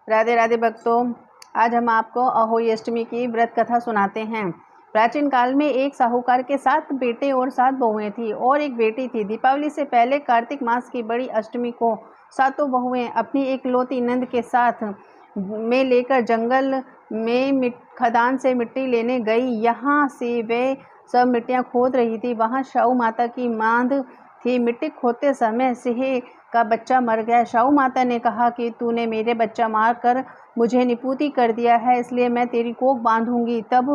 राधे राधे भक्तों, आज हम आपको अहोई अष्टमी की व्रत कथा सुनाते हैं। प्राचीन काल में एक साहूकार के 7 बेटे और 7 बहुएं थी और एक बेटी थी। दीपावली से पहले कार्तिक मास की बड़ी अष्टमी को सातों बहुएं अपनी एकलौती नंद के साथ में लेकर जंगल में खदान से मिट्टी लेने गई। यहाँ से वे सब मिट्टियाँ खोद रही थी। वहाँ शाहू माता की मांद थी। मिट्टी खोदते समय सिंह का बच्चा मर गया। शाहू माता ने कहा कि तूने मेरे बच्चा मार कर मुझे निपुती कर दिया है, इसलिए मैं तेरी कोख बांधूंगी। तब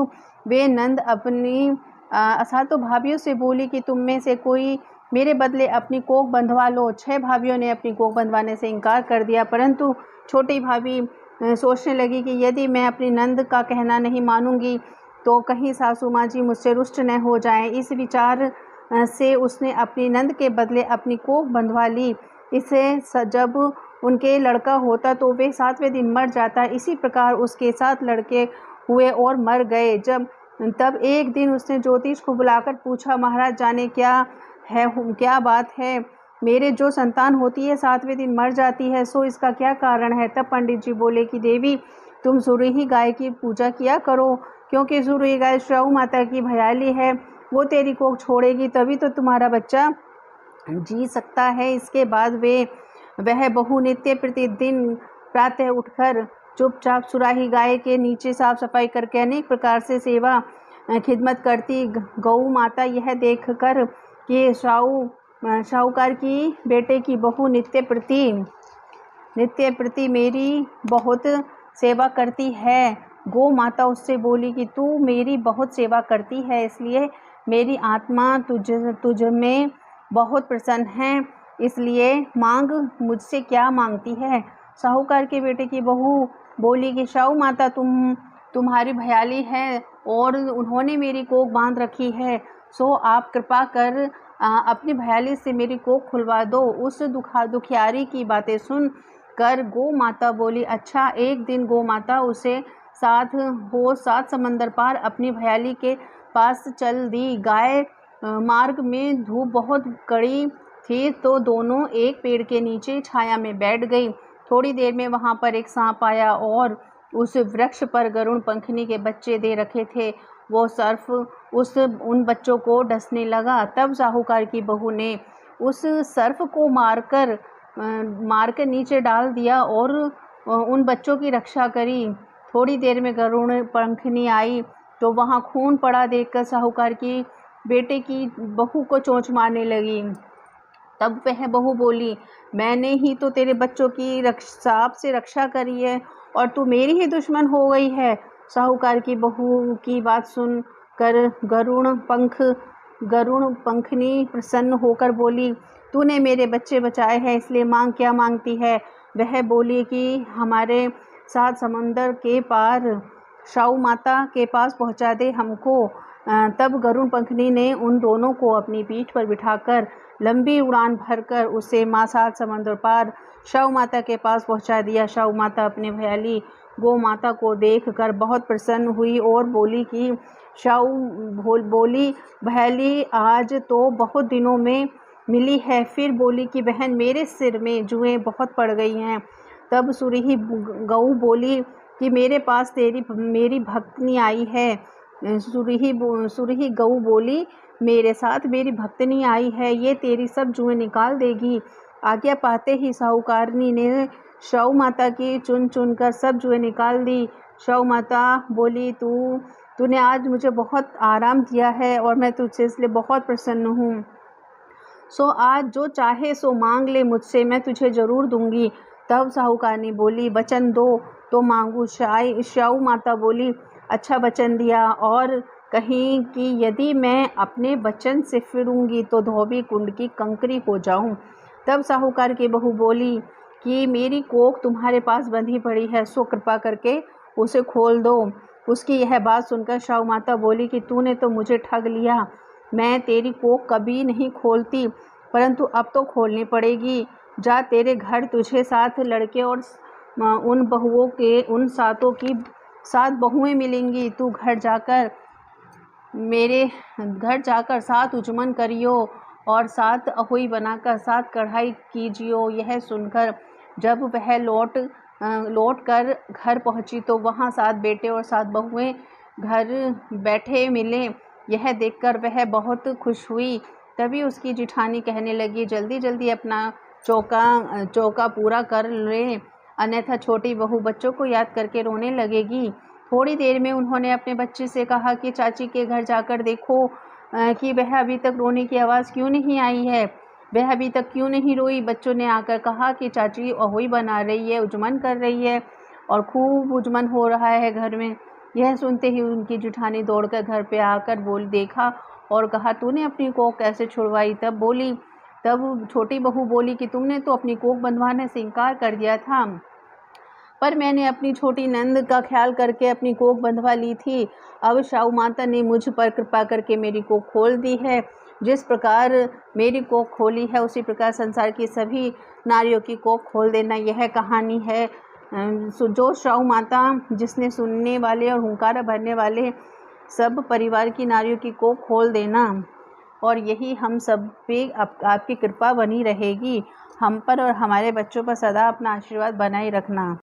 वे नंद अपनी सातों भाभियों से बोली कि तुम में से कोई मेरे बदले अपनी कोख बंधवा लो। 6 भाभियों ने अपनी कोख बंधवाने से इनकार कर दिया, परंतु छोटी भाभी सोचने लगी कि यदि मैं अपनी नंद का कहना नहीं मानूंगी तो कहीं सासू माँ जी मुझसे रुष्ट न हो जाएं। इस विचार से उसने अपनी नंद के बदले अपनी कोख बंधवा ली। इसे जब उनके लड़का होता तो वे 7वें दिन मर जाता। इसी प्रकार उसके 7 लड़के हुए और मर गए। तब एक दिन उसने ज्योतिष को बुलाकर पूछा, महाराज जाने क्या बात है, मेरे जो संतान होती है 7वें दिन मर जाती है, सो इसका क्या कारण है। तब पंडित जी बोले कि देवी, तुम सुरही गाय की पूजा किया करो, क्योंकि सुरही गाय शाहू माता की भयाली है। वो तेरी कोख छोड़ेगी तभी तो तुम्हारा बच्चा जी सकता है। इसके बाद वह बहू नित्य प्रतिदिन प्रातः उठकर चुपचाप सुराही गाय के नीचे साफ सफाई करके अनेक प्रकार से सेवा खिदमत करती। गौ माता यह देखकर कि साहूकार की बेटे की बहू नित्य प्रति मेरी बहुत सेवा करती है, गौ माता उससे बोली कि तू मेरी बहुत सेवा करती है, इसलिए मेरी आत्मा तुझ में बहुत प्रसन्न है, इसलिए मांग, मुझसे क्या मांगती है। साहूकार के बेटे की बहू बोली कि शाहू माता तुम्हारी भयाली है और उन्होंने मेरी कोख बांध रखी है, सो आप कृपा कर अपनी भयाली से मेरी कोख खुलवा दो। उस दुखियारी की बातें सुन कर गौ माता बोली, अच्छा। एक दिन गौ माता उसे 7 समंदर पार अपनी भयाली के पास चल दी। गाय मार्ग में धूप बहुत कड़ी थी तो दोनों एक पेड़ के नीचे छाया में बैठ गई। थोड़ी देर में वहां पर एक सांप आया और उस वृक्ष पर गरुड़ पंखनी के बच्चे दे रखे थे। वो सर्प उन बच्चों को डसने लगा। तब साहूकार की बहू ने उस सर्प को मारकर नीचे डाल दिया और उन बच्चों की रक्षा करी। थोड़ी देर में गरुड़ पंखनी आई तो वहां खून पड़ा देखकर साहूकार की बेटे की बहू को चोंच मारने लगी। तब वह बहू बोली, मैंने ही तो तेरे बच्चों की सांप से रक्षा करी है और तू मेरी ही दुश्मन हो गई है। साहूकार की बहू की बात सुन कर गरुड़ पंखनी प्रसन्न होकर बोली, तूने मेरे बच्चे बचाए हैं, इसलिए मांग, क्या मांगती है। वह बोली कि हमारे 7 समंदर के पार शाहू माता के पास पहुंचा दे हमको। तब गरुड़ पंखनी ने उन दोनों को अपनी पीठ पर बिठाकर लंबी उड़ान भरकर उसे 7 समंदर पार शाहू माता के पास पहुंचा दिया। शाहू माता अपने भयाली गौ माता को देखकर बहुत प्रसन्न हुई और बोली कि भयाली आज तो बहुत दिनों में मिली है। फिर बोली कि बहन, मेरे सिर में जुएं बहुत पड़ गई हैं। तब सुरही गऊ बोली कि मेरे पास मेरी भक्तनी आई है। सुरही गऊ बोली, मेरे साथ मेरी भक्तनी आई है, ये तेरी सब जुएं निकाल देगी। आज्ञा पाते ही साहूकारनी ने शाहू माता की चुन चुन कर सब जुएं निकाल दी। शाहू माता बोली, तूने आज मुझे बहुत आराम दिया है और मैं तुझसे इसलिए बहुत प्रसन्न हूँ, सो आज जो चाहे सो मांग ले मुझसे, मैं तुझे जरूर दूंगी। तब साहूकारनी बोली, वचन दो तो मांगू। शाहू माता बोली, अच्छा वचन दिया, और कहीं कि यदि मैं अपने वचन से फिरूंगी तो धोबी कुंड की कंकरी हो जाऊं। तब साहूकार की बहू बोली कि मेरी कोख तुम्हारे पास बंधी पड़ी है, सो कृपा करके उसे खोल दो। उसकी यह बात सुनकर शाहू माता बोली कि तूने तो मुझे ठग लिया, मैं तेरी कोख कभी नहीं खोलती, परंतु अब तो खोलनी पड़ेगी। जा, तेरे घर तुझे 7 लड़के और उन बहुओं के उन 7 बहुएं मिलेंगी। तू मेरे घर जाकर 7 उजमन करियो और 7 अहोई बनाकर 7 कढ़ाई कीजियो। यह सुनकर जब वह लौट लौट कर घर पहुंची तो वहां 7 बेटे और 7 बहुएं घर बैठे मिले। यह देखकर वह बहुत खुश हुई। तभी उसकी जिठानी कहने लगी, जल्दी जल्दी अपना चौका पूरा कर ले, अन्यथा छोटी बहू बच्चों को याद करके रोने लगेगी। थोड़ी देर में उन्होंने अपने बच्चे से कहा कि चाची के घर जाकर देखो कि वह अभी तक रोने की आवाज़ क्यों नहीं आई है, वह अभी तक क्यों नहीं रोई। बच्चों ने आकर कहा कि चाची अहोई बना रही है, उजमन कर रही है और खूब उजमन हो रहा है घर में। यह सुनते ही उनकी जिठानी दौड़कर घर पे आकर देखा और कहा, तूने अपनी कोख कैसे छुड़वाई? तब छोटी बहू बोली कि तुमने तो अपनी कोख बंधवाने से इनकार कर दिया था, पर मैंने अपनी छोटी नंद का ख्याल करके अपनी कोख बंधवा ली थी। अब शाहू माता ने मुझ पर कृपा करके मेरी कोख खोल दी है। जिस प्रकार मेरी कोख खोली है उसी प्रकार संसार की सभी नारियों की कोख खोल देना, यह कहानी है। जो शाहू माता जिसने सुनने वाले और हुंकारा भरने वाले सब परिवार की नारियों की कोख खोल देना, और यही हम सब पे आपकी कृपा बनी रहेगी। हम पर और हमारे बच्चों पर सदा अपना आशीर्वाद बनाए रखना।